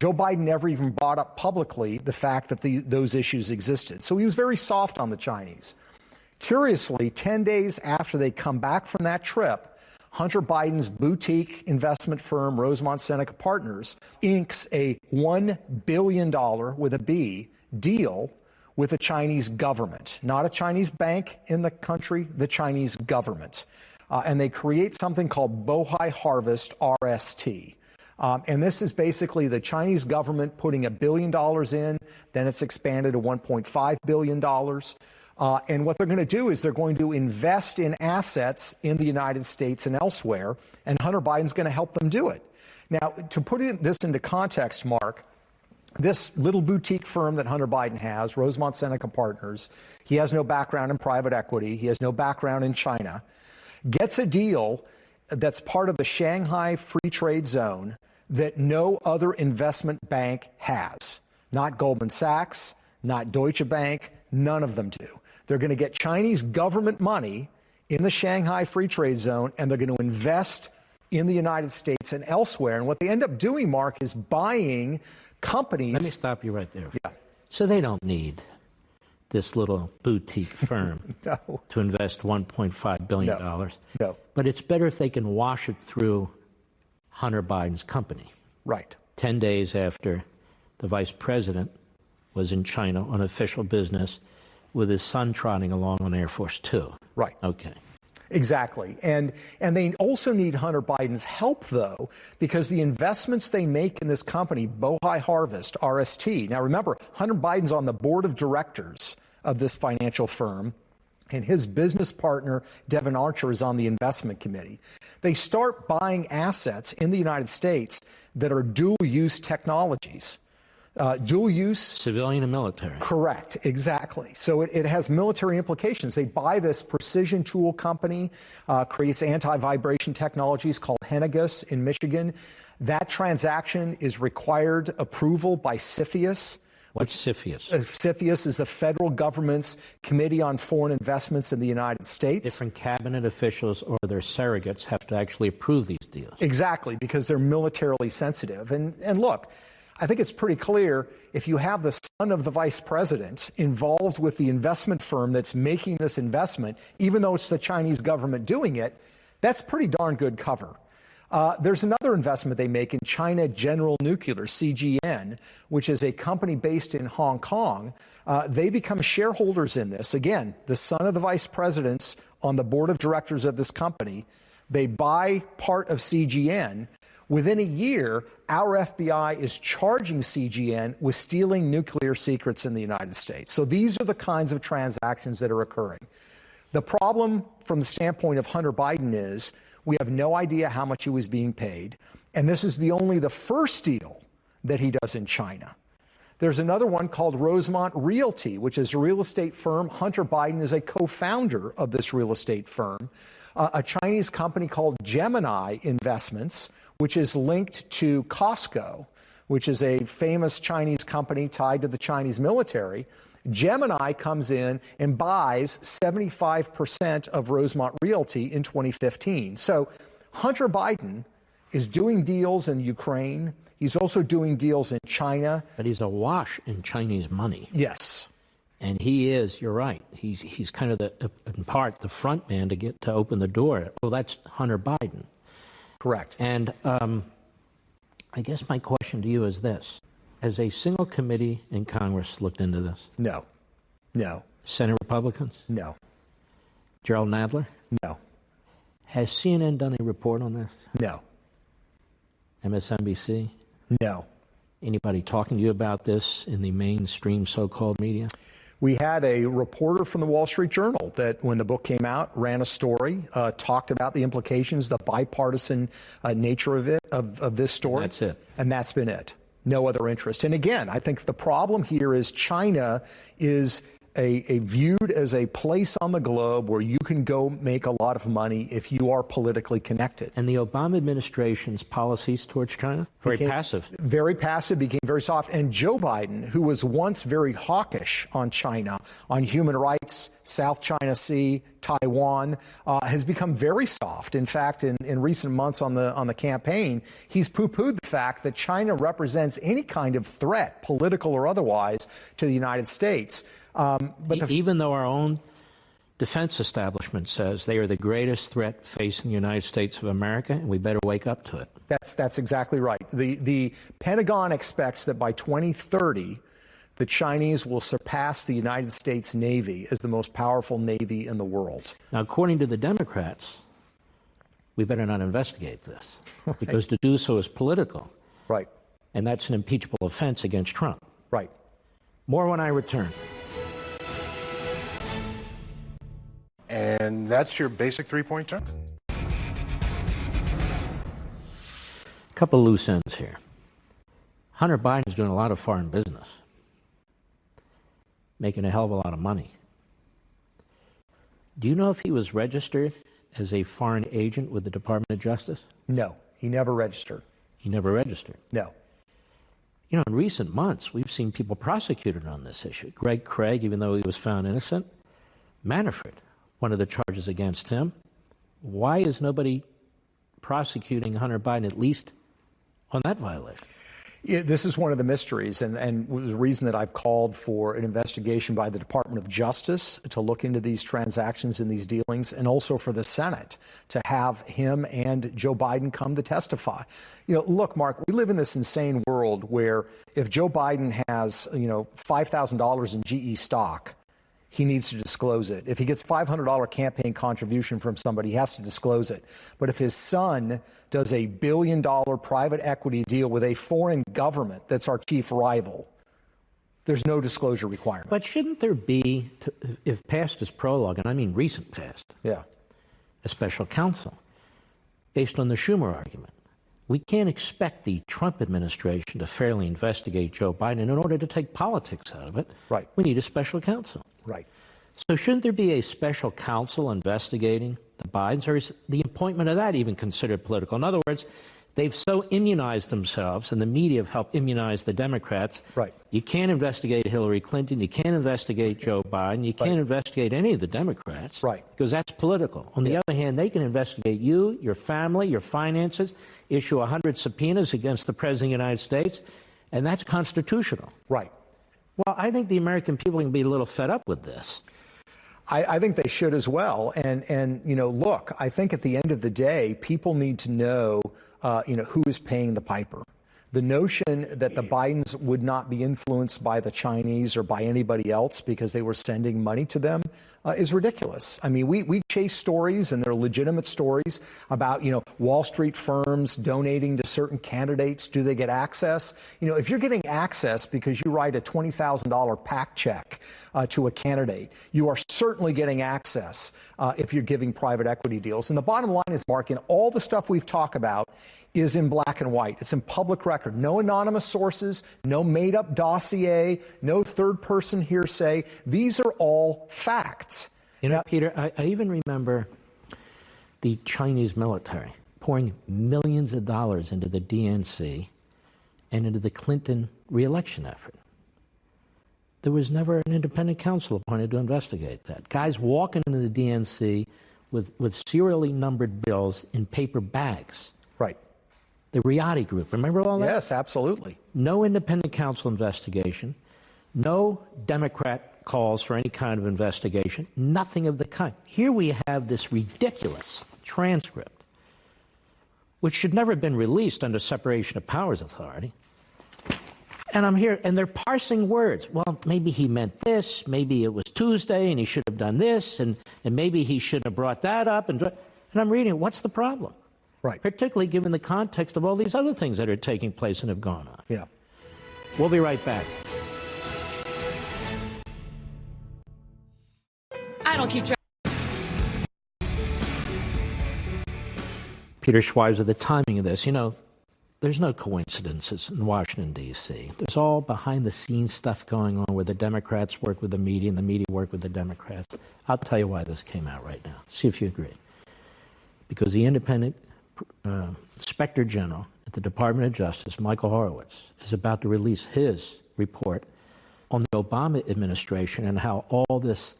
Joe Biden never even brought up publicly the fact that those issues existed. So he was very soft on the Chinese. Curiously, 10 days after they come back from that trip, Hunter Biden's boutique investment firm, Rosemont Seneca Partners, inks a $1 billion, with a B, deal with the Chinese government. Not a Chinese bank in the country, the Chinese government. And they create something called Bohai Harvest, RST. And this is basically the Chinese government putting $1 billion in, then it's expanded to $1.5 billion. And what they're going to do is they're going to invest in assets in the United States and elsewhere, and Hunter Biden's going to help them do it. Now, to put this into context, Mark, this little boutique firm that Hunter Biden has, Rosemont Seneca Partners, he has no background in private equity, he has no background in China, gets a deal that's part of the Shanghai Free Trade Zone that no other investment bank has. Not Goldman Sachs, not Deutsche Bank, none of them do. They're going to get Chinese government money in the Shanghai Free Trade Zone, and they're going to invest in the United States and elsewhere. And what they end up doing, Mark, is buying companies. Let me stop you right there. Yeah. So they don't need this little boutique firm to invest $1.5 billion. No. But it's better if they can wash it through Hunter Biden's company. Right. 10 days after the vice president was in China on official business with his son trotting along on Air Force Two. Right. Okay. Exactly. And they also need Hunter Biden's help, though, because the investments they make in this company, Bohai Harvest, RST. Now, remember, Hunter Biden's on the board of directors of this financial firm, and his business partner, Devin Archer, is on the investment committee. They start buying assets in the United States that are dual-use technologies. Dual use. Civilian and military. Correct, exactly. So it has military implications. They buy this precision tool company, creates anti-vibration technologies called Henniges in Michigan. That transaction is required approval by CFIUS. What's CFIUS? CFIUS is the federal government's Committee on Foreign Investments in the United States. Different cabinet officials or their surrogates have to actually approve these deals. Exactly, because they're militarily sensitive. And look, I think it's pretty clear if you have the son of the vice president involved with the investment firm that's making this investment, even though it's the Chinese government doing it, that's pretty darn good cover. There's another investment they make in China General Nuclear, CGN, which is a company based in Hong Kong. They become shareholders in this. Again, the son of the vice president's on the board of directors of this company. They buy part of CGN. Within a year, our FBI is charging CGN with stealing nuclear secrets in the United States. So these are the kinds of transactions that are occurring. The problem from the standpoint of Hunter Biden is we have no idea how much he was being paid. And this is only the first deal that he does in China. There's another one called Rosemont Realty, which is a real estate firm. Hunter Biden is a co-founder of this real estate firm. A Chinese company called Gemini Investments, which is linked to Costco, which is a famous Chinese company tied to the Chinese military. Gemini comes in and buys 75% of Rosemont Realty in 2015. So Hunter Biden is doing deals in Ukraine. He's also doing deals in China. But he's awash in Chinese money. Yes. And he is, you're right, he's kind of in part the front man to open the door. Well, that's Hunter Biden. Correct. And I guess my question to you is this. Has a single committee in Congress looked into this? No. Senate Republicans? No. Gerald Nadler? No. Has CNN done a report on this? No. MSNBC? No. Anybody talking to you about this in the mainstream so-called media? We had a reporter from the Wall Street Journal that, when the book came out, ran a story, talked about the implications, the bipartisan nature of this story. That's it. And that's been it. No other interest. And again, I think the problem here is China is viewed as a place on the globe where you can go make a lot of money if you are politically connected. And the Obama administration's policies towards China? Very passive. Very passive, became very soft. And Joe Biden, who was once very hawkish on China, on human rights, South China Sea, Taiwan, has become very soft. In fact, in recent months on the campaign, he's poo-pooed the fact that China represents any kind of threat, political or otherwise, to the United States. Even though our own defense establishment says they are the greatest threat facing the United States of America, and we better wake up to it. That's exactly right. The Pentagon expects that by 2030, the Chinese will surpass the United States Navy as the most powerful Navy in the world. Now, according to the Democrats, we better not investigate this, because to do so is political. Right. And that's an impeachable offense against Trump. Right. More when I return. And that's your basic three-point turn. A couple loose ends here. Hunter Biden's doing a lot of foreign business, making a hell of a lot of money. Do you know if he was registered as a foreign agent with the Department of Justice? No, he never registered. He never registered. No. You know, in recent months, we've seen people prosecuted on this issue. Greg Craig, even though he was found innocent. Manafort, one of the charges against him. Why is nobody prosecuting Hunter Biden, at least on that violation? Yeah, this is one of the mysteries, and the reason that I've called for an investigation by the Department of Justice to look into these transactions and these dealings, and also for the Senate to have him and Joe Biden come to testify. You know, look, Mark, we live in this insane world where if Joe Biden has, $5,000 in GE stock, he needs to disclose it. If he gets $500 campaign contribution from somebody, he has to disclose it. But if his son does a $1 billion private equity deal with a foreign government that's our chief rival, there's no disclosure requirement. But shouldn't there be, if past is prologue, and I mean recent past, yeah, a special counsel based on the Schumer argument? We can't expect the Trump administration to fairly investigate Joe Biden. In order to take politics out of it, right, we need a special counsel. Right. So shouldn't there be a special counsel investigating the Bidens, or is the appointment of that even considered political? In other words, they've so immunized themselves, and the media have helped immunize the Democrats. Right. You can't investigate Hillary Clinton. You can't investigate Joe Biden. You can't investigate any of the Democrats. Right. Because that's political. On the other hand, they can investigate you, your family, your finances, issue 100 subpoenas against the President of the United States, and that's constitutional. Right. Well, I think the American people can be a little fed up with this. I think they should as well. And look, I think at the end of the day, people need to know, who is paying the piper. The notion that the Bidens would not be influenced by the Chinese or by anybody else because they were sending money to them is ridiculous. I mean, we chase stories, and they're legitimate stories about, Wall Street firms donating to certain candidates. Do they get access? If you're getting access because you write a $20,000 PAC check to a candidate, you are certainly getting access if you're giving private equity deals. And the bottom line is, Mark, in all the stuff we've talked about is in black and white. It's in public record. No anonymous sources, no made-up dossier, no third-person hearsay. These are all facts. Peter, I even remember the Chinese military pouring millions of dollars into the DNC and into the Clinton re-election effort. There was never an independent counsel appointed to investigate that. Guys walking into the DNC with serially numbered bills in paper bags. Right. The Riyadi group, remember all that? Yes, absolutely. No independent counsel investigation, no Democrat calls for any kind of investigation, nothing of the kind. Here we have this ridiculous transcript, which should never have been released under separation of powers authority. And I'm here, and they're parsing words. Well, maybe he meant this, maybe it was Tuesday, and he should have done this, and maybe he shouldn't have brought that up. And I'm reading, what's the problem? Right. Particularly given the context of all these other things that are taking place and have gone on. Yeah. We'll be right back. I don't keep track. Peter Schweizer, the timing of this, there's no coincidences in Washington, D.C. There's all behind-the-scenes stuff going on where the Democrats work with the media and the media work with the Democrats. I'll tell you why this came out right now. See if you agree. Because the independent Inspector General at the Department of Justice, Michael Horowitz, is about to release his report on the Obama administration and how all this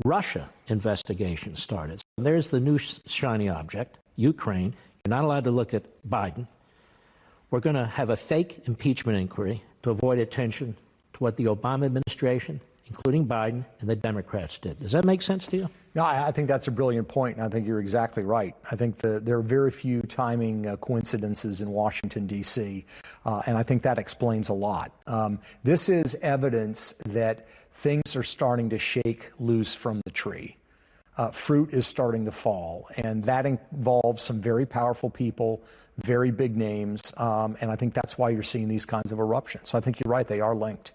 Russia investigation started. So there's the new shiny object, Ukraine. You're not allowed to look at Biden. We're going to have a fake impeachment inquiry to avoid attention to what the Obama administration, including Biden, and the Democrats did. Does that make sense to you? No, I think that's a brilliant point, and I think you're exactly right. I think there are very few timing coincidences in Washington, D.C., and I think that explains a lot. This is evidence that things are starting to shake loose from the tree. Fruit is starting to fall, and that involves some very powerful people, very big names, and I think that's why you're seeing these kinds of eruptions. So I think you're right, they are linked.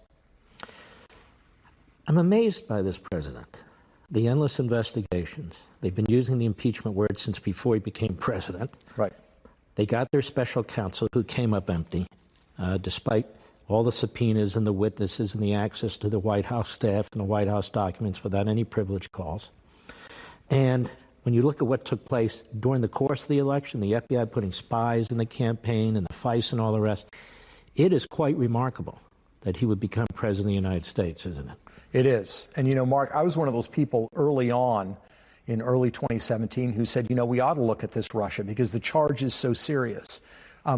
I'm amazed by this president. The endless investigations. They've been using the impeachment word since before he became president. Right. They got their special counsel who came up empty, despite all the subpoenas and the witnesses and the access to the White House staff and the White House documents without any privilege calls. And when you look at what took place during the course of the election, the FBI putting spies in the campaign and the FICE and all the rest, it is quite remarkable that he would become president of the United States, isn't it? It is. And, you know, Mark, I was one of those people early on in early 2017 who said, you know, we ought to look at this Russia because the charge is so serious.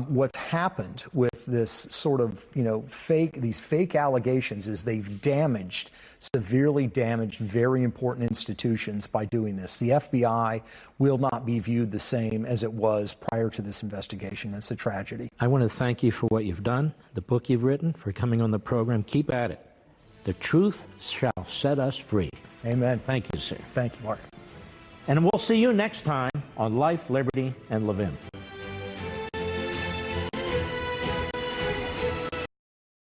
What's happened with this sort of, you know, these fake allegations is they've severely damaged very important institutions by doing this. The FBI will not be viewed the same as it was prior to this investigation. It's a tragedy. I want to thank you for what you've done, the book you've written, for coming on the program. Keep at it. The truth shall set us free. Amen. Thank you, sir. Thank you, Mark. And we'll see you next time on Life, Liberty, and Levin.